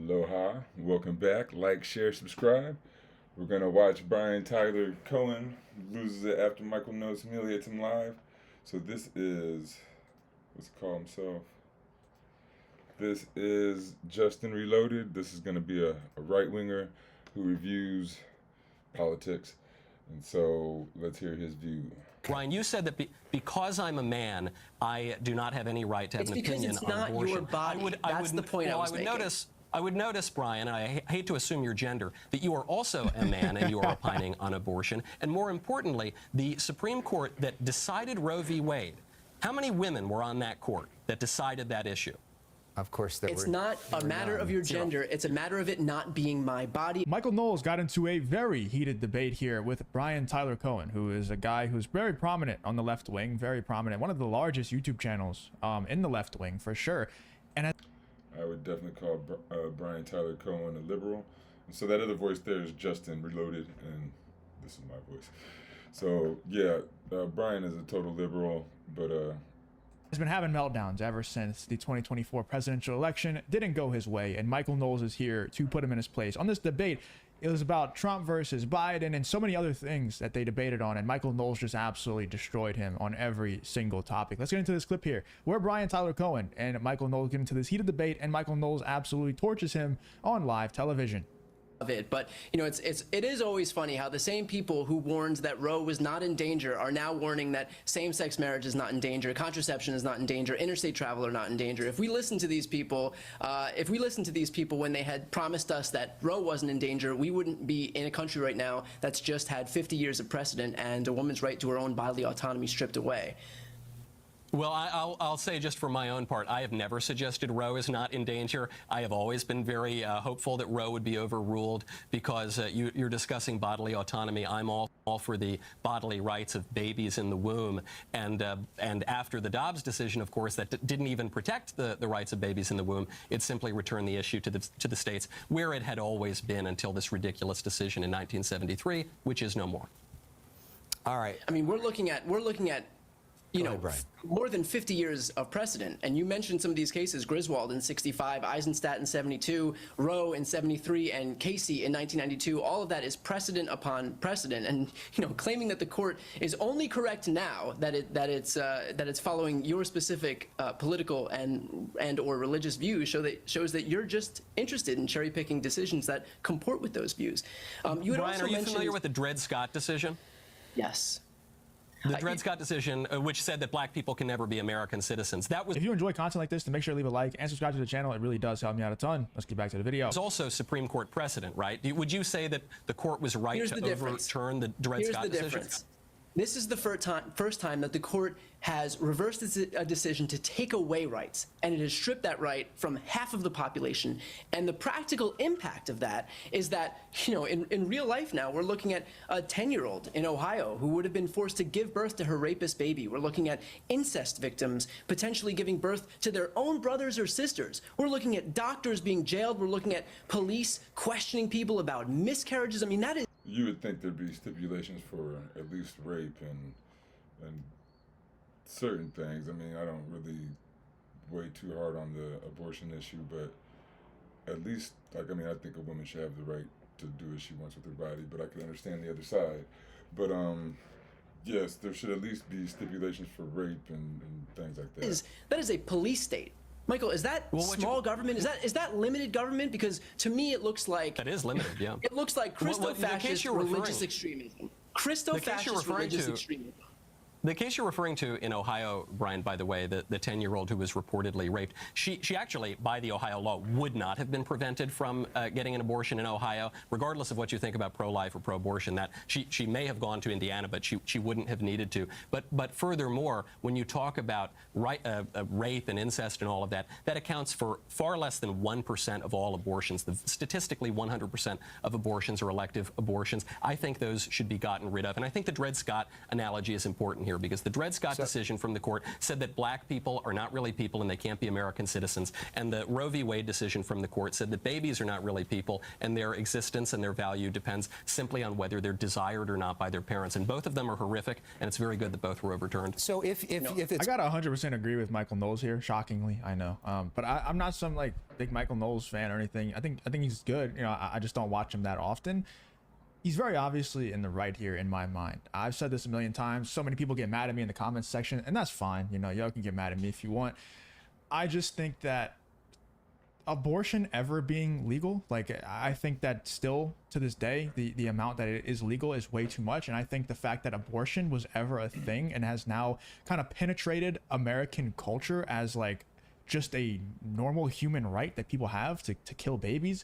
Aloha, welcome back. Like, share, subscribe. We're gonna watch Brian Tylor Coen loses it after Micheal Knowls humiliates him live. So this is, what's it called himself? This is Justin Reloaded. This is gonna be a right winger who reviews politics, and so let's hear his view. Brian, you said that because I'm a man, I do not have any right to have an opinion on abortion. It's because it's not your body. That's the point I was making. I would notice, Brian, and I hate to assume your gender, that you are also a man and you are opining on abortion. And more importantly, the Supreme Court that decided Roe v. Wade, how many women were on that court that decided that issue? Of course, it's not a matter of your gender. It's a matter of it not being my body. Micheal Knowls got into a very heated debate here with Brian Tylor Coen, who is a guy who's very prominent on the left wing, very prominent, one of the largest YouTube channels in the left wing for sure. And I would definitely call Brian Tylor Coen a liberal. And so that other voice there is Justin Reloaded, and this is my voice. So yeah, Brian is a total liberal, but has been having meltdowns ever since the 2024 presidential election didn't go his way, and Micheal Knowls is here to put him in his place. On this debate, it was about Trump versus Biden and so many other things that they debated on, and Micheal Knowls just absolutely destroyed him on every single topic. Let's get into this clip here where Brian Tylor Coen and Micheal Knowls get into this heated debate, and Micheal Knowls absolutely torches him on live television. Of it, but you know, it is always funny how the same people who warned that Roe was not in danger are now warning that same-sex marriage is not in danger, contraception is not in danger, interstate travel are not in danger. If we listen to these people, when they had promised us that Roe wasn't in danger, we wouldn't be in a country right now that's just had 50 years of precedent and a woman's right to her own bodily autonomy stripped away. Well, I'll say just for my own part, I have never suggested Roe is not in danger. I have always been very hopeful that Roe would be overruled because you're discussing bodily autonomy. I'm all for the bodily rights of babies in the womb. And after the Dobbs decision, of course, that didn't even protect the rights of babies in the womb. It simply returned the issue to the states where it had always been until this ridiculous decision in 1973, which is no more. All right. I mean, we're looking at you know, more than 50 years of precedent. And you mentioned some of these cases: Griswold in 65, Eisenstadt in 72, Roe in 73, and Casey in 1992. All of that is precedent upon precedent. And you know, claiming that the court is only correct now that it's following your specific political and or religious views shows that you're just interested in cherry picking decisions that comport with those views. You had Brian, also are you familiar with the Dred Scott decision? Yes. The Dred Scott decision, which said that black people can never be American citizens. That was. If you enjoy content like this, then make sure to leave a like and subscribe to the channel. It really does help me out a ton. Let's get back to the video. It's also Supreme Court precedent, right? Would you say that the court was right to overturn the Dred Scott decision? This is the first time that the court has reversed a decision to take away rights, and it has stripped that right from half of the population. And the practical impact of that is that, you know, in real life now, we're looking at a 10-year-old in Ohio who would have been forced to give birth to her rapist baby. We're looking at incest victims potentially giving birth to their own brothers or sisters. We're looking at doctors being jailed. We're looking at police questioning people about miscarriages. I mean, that is. You would think there'd be stipulations for at least rape and certain things. I mean, I don't really weigh too hard on the abortion issue, but at least, like, I mean, I think a woman should have the right to do as she wants with her body, but I can understand the other side. But yes, there should at least be stipulations for rape and things like that. That is a police state. Micheal, is that small government? Is that limited government? Because to me, it looks like that is limited. Yeah, it looks like Christo-fascist religious extremism. Christo-fascist religious extremism. The case you're referring to in Ohio, Brian, by the way, the 10-year-old who was reportedly raped, she actually, by the Ohio law, would not have been prevented from getting an abortion in Ohio, regardless of what you think about pro-life or pro-abortion. That she may have gone to Indiana, but she wouldn't have needed to. But furthermore, when you talk about rape and incest and all of that, that accounts for far less than 1% of all abortions. Statistically, 100% of abortions are elective abortions. I think those should be gotten rid of. And I think the Dred Scott analogy is important here. here, because the Dred Scott decision from the court said that black people are not really people and they can't be American citizens. And the Roe v. Wade decision from the court said that babies are not really people and their existence and their value depends simply on whether they're desired or not by their parents. And both of them are horrific, and it's very good that both were overturned. So if it's... I got 100% agree with Michael Knowls here, shockingly, I know. But I'm not some like big Michael Knowles fan or anything. I think he's good. You know, I just don't watch him that often. He's very obviously in the right here in my mind. I've said this a million times. So many people get mad at me in the comments section, and that's fine. You know, y'all can get mad at me if you want. I just think that abortion ever being legal, like, I think that still to this day, the amount that it is legal is way too much. And I think the fact that abortion was ever a thing and has now kind of penetrated American culture as like just a normal human right that people have to kill babies,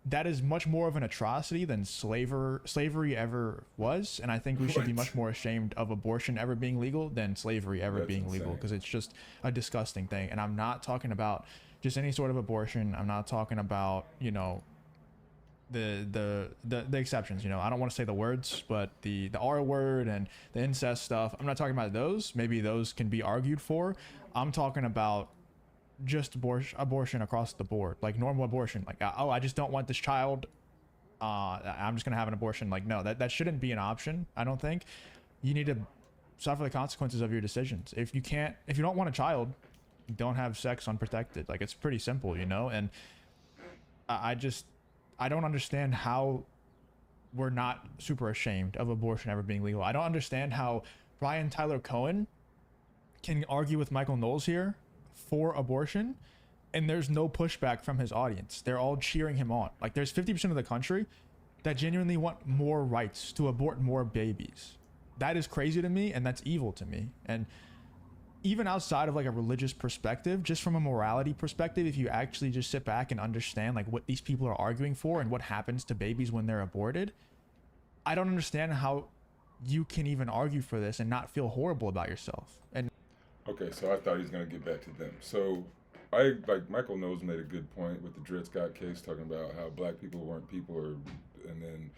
that is much more of an atrocity than slavery ever was. And I think we should be much more ashamed of abortion ever being legal than slavery ever being legal, because it's just a disgusting thing. And I'm not talking about just any sort of abortion. I'm not talking about, you know, the exceptions. You know, I don't want to say the words, but the R word and the incest stuff, I'm not talking about those. Maybe those can be argued for. I'm talking about just abortion across the board, like normal abortion. Like, oh, I just don't want this child, I'm just gonna have an abortion. Like, no, that shouldn't be an option. I don't think. You need to suffer the consequences of your decisions. If you don't want a child, don't have sex unprotected. Like, it's pretty simple, you know. And I don't understand how we're not super ashamed of abortion ever being legal. I don't understand how Tylor Coen can argue with Michael Knowles here for abortion and there's no pushback from his audience. They're all cheering him on. Like, there's 50% of the country that genuinely want more rights to abort more babies. That is crazy to me, and that's evil to me. And even outside of like a religious perspective, just from a morality perspective, if you actually just sit back and understand like what these people are arguing for and what happens to babies when they're aborted, I don't understand how you can even argue for this and not feel horrible about yourself. And okay, so I thought he was going to get back to them. So like Michael Knowles made a good point with the Dred Scott case, talking about how black people weren't people, and then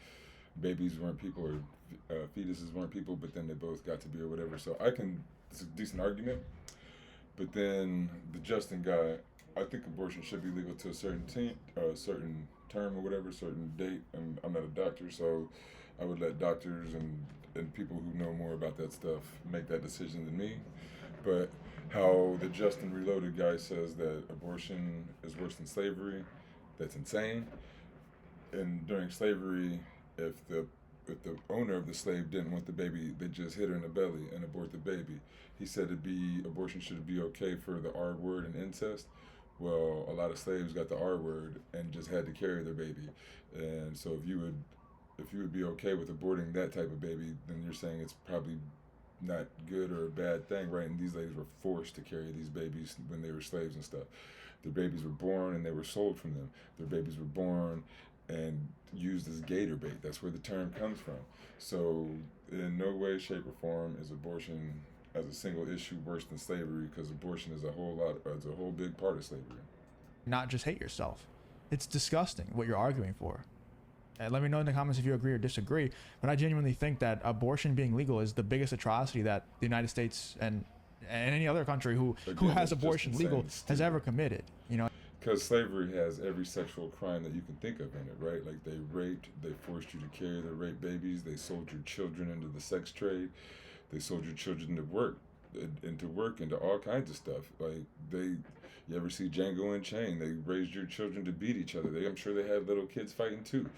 babies weren't people, or fetuses weren't people, but then they both got to be, or whatever. So it's a decent argument. But then the Justin guy, I think abortion should be legal to a certain term or whatever, certain date. And I'm not a doctor, so I would let doctors and people who know more about that stuff make that decision than me. But how the Justin Reloaded guy says that abortion is worse than slavery, that's insane. And during slavery, if the owner of the slave didn't want the baby, they just hit her in the belly and abort the baby. He said abortion should be okay for the R word and incest. Well, a lot of slaves got the R word and just had to carry their baby. And so if you would be okay with aborting that type of baby, then you're saying it's probably not good or a bad thing, right? And these ladies were forced to carry these babies when they were slaves and stuff. Their babies were born and they were sold from them. Their babies were born and used as gator bait. That's where the term comes from. So in no way, shape, or form is abortion as a single issue worse than slavery, because abortion is a whole big part of slavery. Not just hate yourself. It's disgusting what you're arguing for. And let me know in the comments if you agree or disagree. But I genuinely think that abortion being legal is the biggest atrocity that the United States and any other country who has abortion legal has ever committed. You know, because slavery has every sexual crime that you can think of in it, right? Like, they raped, they forced you to carry their rape babies, they sold your children into the sex trade, they sold your children into work, into all kinds of stuff. Like, you ever see Django Unchained? They raised your children to beat each other. I'm sure they had little kids fighting too.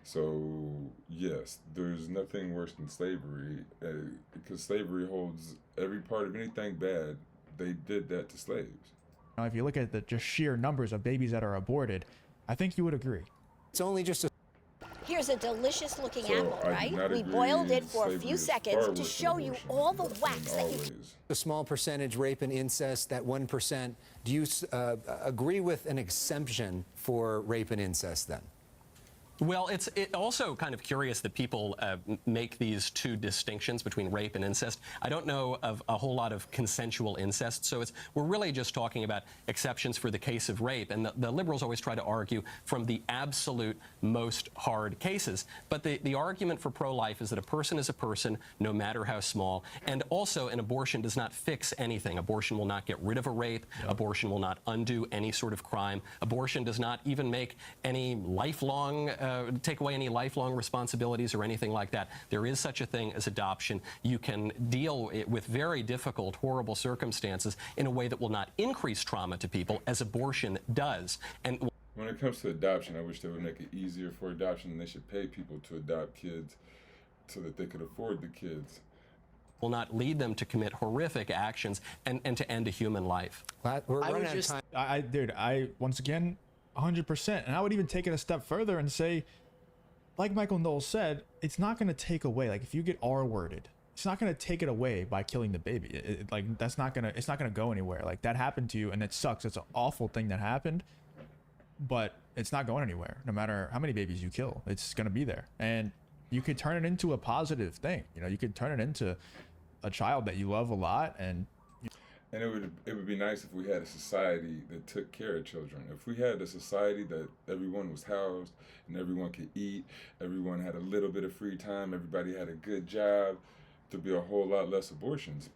So yes, there's nothing worse than slavery, because slavery holds every part of anything bad. They did that to slaves. Now, if you look at the just sheer numbers of babies that are aborted, I think you would agree. It's only just a... Here's a delicious looking So apple, I right? do not We agree boiled it for a slavery few is seconds far to worse show than you abortion, all the in wax that you ways. a small percentage rape and incest, that 1%. Do you agree with an exemption for rape and incest then? Well, it's also kind of curious that people make these two distinctions between rape and incest. I don't know of a whole lot of consensual incest, so we're really just talking about exceptions for the case of rape. And the liberals always try to argue from the absolute most hard cases. But the argument for pro-life is that a person is a person, no matter how small. And also, an abortion does not fix anything. Abortion will not get rid of a rape. Yep. Abortion will not undo any sort of crime. Abortion does not even make any lifelong take away any lifelong responsibilities or anything like that. There is such a thing as adoption. You can deal with very difficult, horrible circumstances in a way that will not increase trauma to people, as abortion does. And when it comes to adoption, I wish they would make it easier for adoption, and they should pay people to adopt kids so that they could afford the kids. Will not lead them to commit horrific actions and to end a human life. We're running out of time. Dude, once again, 100%. And I would even take it a step further and say, like Michael Knowles said, it's not going to take away. Like, if you get R-worded, it's not going to take it away by killing the baby. It's not going to go anywhere. Like, that happened to you, and it sucks. It's an awful thing that happened, but it's not going anywhere. No matter how many babies you kill, it's going to be there. And you could turn it into a positive thing. You know, you could turn it into a child that you love a lot. And it would be nice if we had a society that took care of children. If we had a society that everyone was housed and everyone could eat, everyone had a little bit of free time, everybody had a good job, there'd be a whole lot less abortions.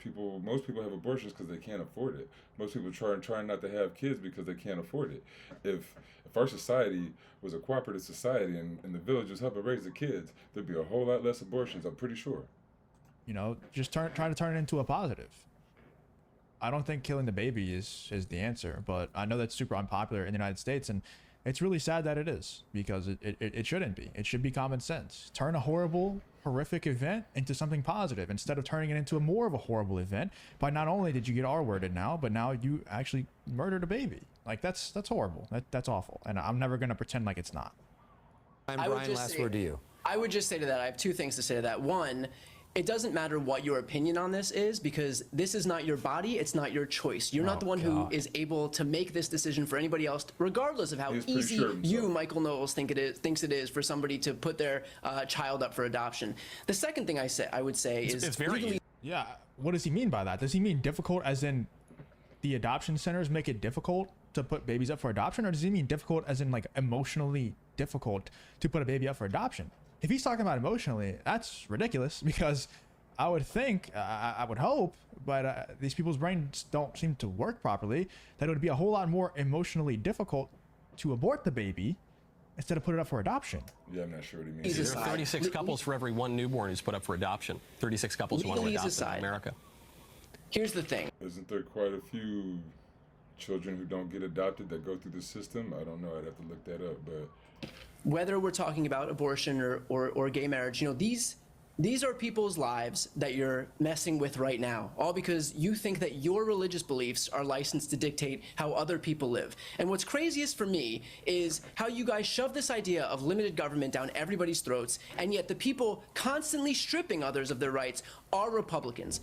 Most people have abortions because they can't afford it. Most people try not to have kids because they can't afford it. If our society was a cooperative society and the village was helping raise the kids, there'd be a whole lot less abortions, I'm pretty sure. You know, just try to turn it into a positive. I don't think killing the baby is the answer, but I know that's super unpopular in the United States, and it's really sad that it is, because it shouldn't be. It should be common sense. Turn a horrible, horrific event into something positive instead of turning it into more of a horrible event by not only did you get R-worded now, but now you actually murdered a baby. Like, that's horrible. That's awful, and I'm never going to pretend like it's not. Brian, last word to you. I would just say to that, I have two things to say to that. One, it doesn't matter what your opinion on this is, because this is not your body, it's not your choice. You're not the one who is able to make this decision for anybody else, regardless of how easy you, Michael Knowles, thinks it is for somebody to put their child up for adoption. The second thing I would say is it's very easy. Yeah, what does he mean by that? Does he mean difficult as in the adoption centers make it difficult to put babies up for adoption, or does he mean difficult as in like emotionally difficult to put a baby up for adoption? If he's talking about emotionally, that's ridiculous, because I would think, I would hope, but these people's brains don't seem to work properly, that it would be a whole lot more emotionally difficult to abort the baby instead of put it up for adoption. Yeah, I'm not sure what he means. There are 36 couples for every one newborn who's put up for adoption. 36 couples who want to adopt in America. Here's the thing. Isn't there quite a few children who don't get adopted that go through the system? I don't know. I'd have to look that up, but whether we're talking about abortion or gay marriage, you know, these are people's lives that you're messing with right now, all because you think that your religious beliefs are licensed to dictate how other people live. And what's craziest for me is how you guys shove this idea of limited government down everybody's throats, and yet the people constantly stripping others of their rights are Republicans.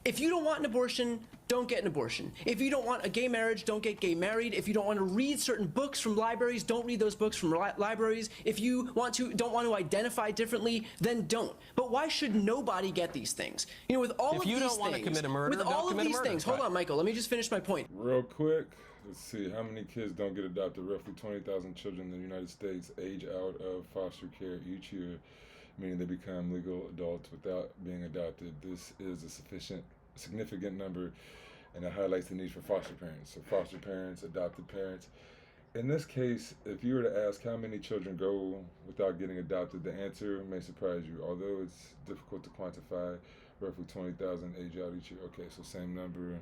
If you don't want an abortion, don't get an abortion. If you don't want a gay marriage, don't get gay married. If you don't want to read certain books from libraries, don't read those books from libraries. If you don't want to identify differently, then don't. But why should nobody get these things? You know, with all of these things, if you don't want to commit a murder, with all of these things, hold on, Michael, let me just finish my point. Real quick, let's see, how many kids don't get adopted? Roughly 20,000 children in the United States age out of foster care each year, meaning they become legal adults without being adopted. This is a significant number, and it highlights the need for foster parents. So foster parents, adopted parents. In this case, if you were to ask how many children go without getting adopted, the answer may surprise you. Although it's difficult to quantify, roughly 20,000 age out each year. Okay, so same number.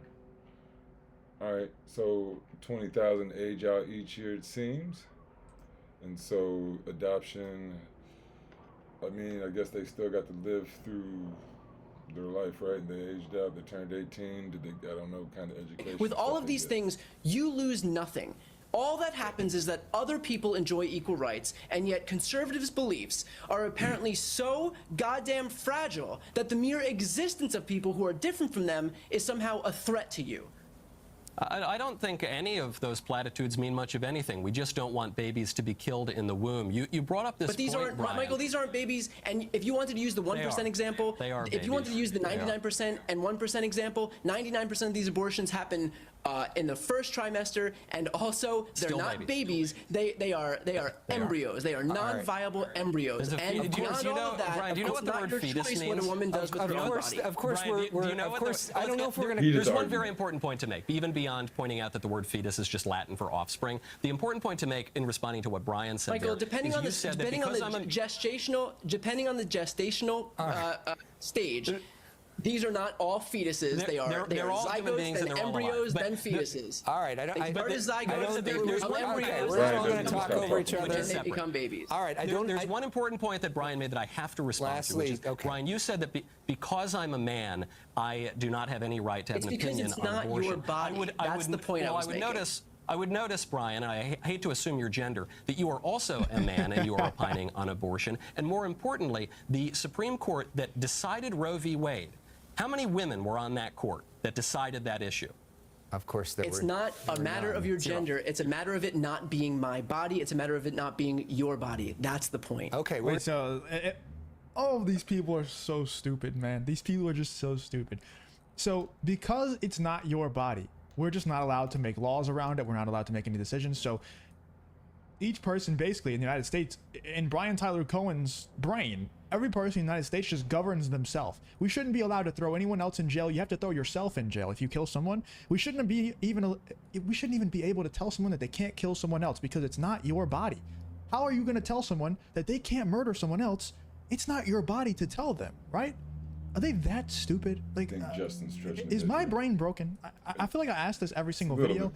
All right, so 20,000 age out each year, it seems. And so adoption, I mean, I guess they still got to live through their life, right? They aged out, they turned 18, did they, I don't know, kind of education. With all of these things, you lose nothing. All that happens is that other people enjoy equal rights, and yet conservatives' beliefs are apparently so goddamn fragile that the mere existence of people who are different from them is somehow a threat to you. I don't think any of those platitudes mean much of anything. We just don't want babies to be killed in the womb. You brought up this But these point, aren't, Brian. Michael, these aren't babies. And if you wanted to use the 1% example, if you wanted to use the 99% and 1% example, 99% of these abortions happen in the first trimester, and also they're Still not babies. They are embryos. They are non-viable embryos. And beyond all of that, Brian, do you know what the word fetus means? What a woman does with her own body. Of course, Brian, I don't know if we're going to. There's one very important point to make, even beyond pointing out that the word fetus is just Latin for offspring. The important point to make in responding to what Brian said, Michael, there, depending on the gestational stage. These are not all fetuses. They are all human beings zygotes, in then their own embryos, lives. then fetuses. All right, They start as zygotes, there's one embryos, we're all going to talk over each other. and they become babies. All right, There's one important point that Brian made that I have to respond to, which is, Brian, you said that because I'm a man, I do not have any right to have an opinion on abortion. It's because it's not your body. That's the point I was making. I would notice, Brian, and I hate to assume your gender, that you are also a man and you are opining on abortion. And more importantly, the Supreme Court that decided Roe v. Wade, how many women were on that court that decided that issue? Of course, there were. It's not a matter of your gender. It's a matter of it not being my body. It's a matter of it not being your body. That's the point. Okay, wait. So, all of these people are so stupid, man. These people are just so stupid. So, because it's not your body, we're just not allowed to make laws around it. We're not allowed to make any decisions. So, each person basically in the United States, in Brian Tylor Coen's brain, every person in the United States just governs themselves. We shouldn't be allowed to throw anyone else in jail. You have to throw yourself in jail if you kill someone. We shouldn't even be able to tell someone that they can't kill someone else because it's not your body. How are you going to tell someone that they can't murder someone else? It's not your body to tell them, right? Are they that stupid? Like, is my brain broken? I feel like I ask this every single video.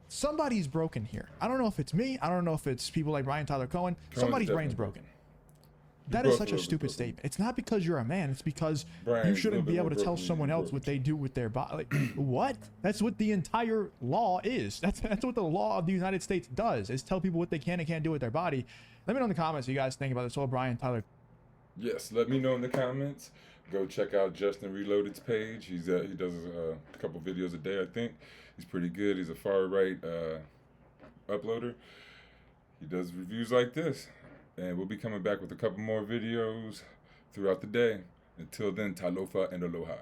Somebody's broken here. I don't know if it's me. I don't know if it's people like Brian Tylor Coen. Somebody's brain's broken. That is such a stupid statement. It's not because you're a man. It's because you shouldn't be able to tell someone else what they do with their body. Like, what? That's what the entire law is. That's what the law of the United States does, is tell people what they can and can't do with their body. Let me know in the comments what you guys think about this whole Brian Tylor. Yes, let me know in the comments. Go check out Justin Reloaded's page. He does a couple videos a day, I think. He's pretty good. He's a far-right uploader. He does reviews like this. And we'll be coming back with a couple more videos throughout the day. Until then, talofa and aloha.